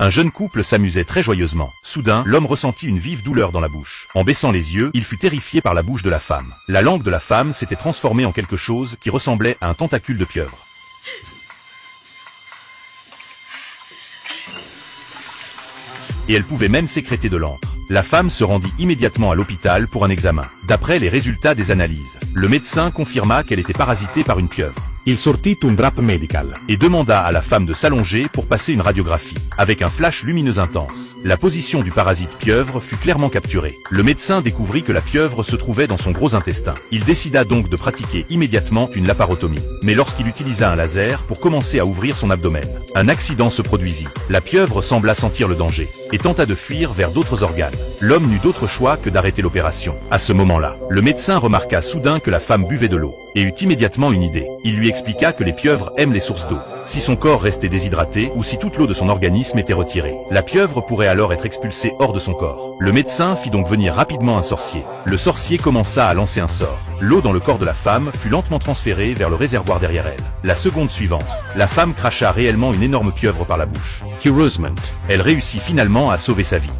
Un jeune couple s'amusait très joyeusement. Soudain, l'homme ressentit une vive douleur dans la bouche. En baissant les yeux, il fut terrifié par la bouche de la femme. La langue de la femme s'était transformée en quelque chose qui ressemblait à un tentacule de pieuvre. Et elle pouvait même sécréter de l'encre. La femme se rendit immédiatement à l'hôpital pour un examen. D'après les résultats des analyses, le médecin confirma qu'elle était parasitée par une pieuvre. Il sortit un drap medical Et demanda à la femme de s'allonger pour passer une radiographie. Avec un flash lumineux intense, la position du parasite pieuvre fut clairement capturée. Le médecin découvrit que la pieuvre se trouvait dans son gros intestin. Il décida donc de pratiquer immédiatement une laparotomie. Mais lorsqu'il utilisa un laser pour commencer à ouvrir son abdomen, un accident se produisit. La pieuvre sembla sentir le danger et tenta de fuir vers d'autres organes. L'homme n'eut d'autre choix que d'arrêter l'opération. À ce moment-là, le médecin remarqua soudain que la femme buvait de l'eau et eut immédiatement une idée. Il lui expliqua que les pieuvres aiment les sources d'eau. Si son corps restait déshydraté ou si toute l'eau de son organisme était retirée, la pieuvre pourrait alors être expulsée hors de son corps. Le médecin fit donc venir rapidement un sorcier. Le sorcier commença à lancer un sort. L'eau dans le corps de la femme fut lentement transférée vers le réservoir derrière elle. La seconde suivante, la femme cracha réellement une énorme pieuvre par la bouche. Heureusement, Elle réussit finalement à sauver sa vie.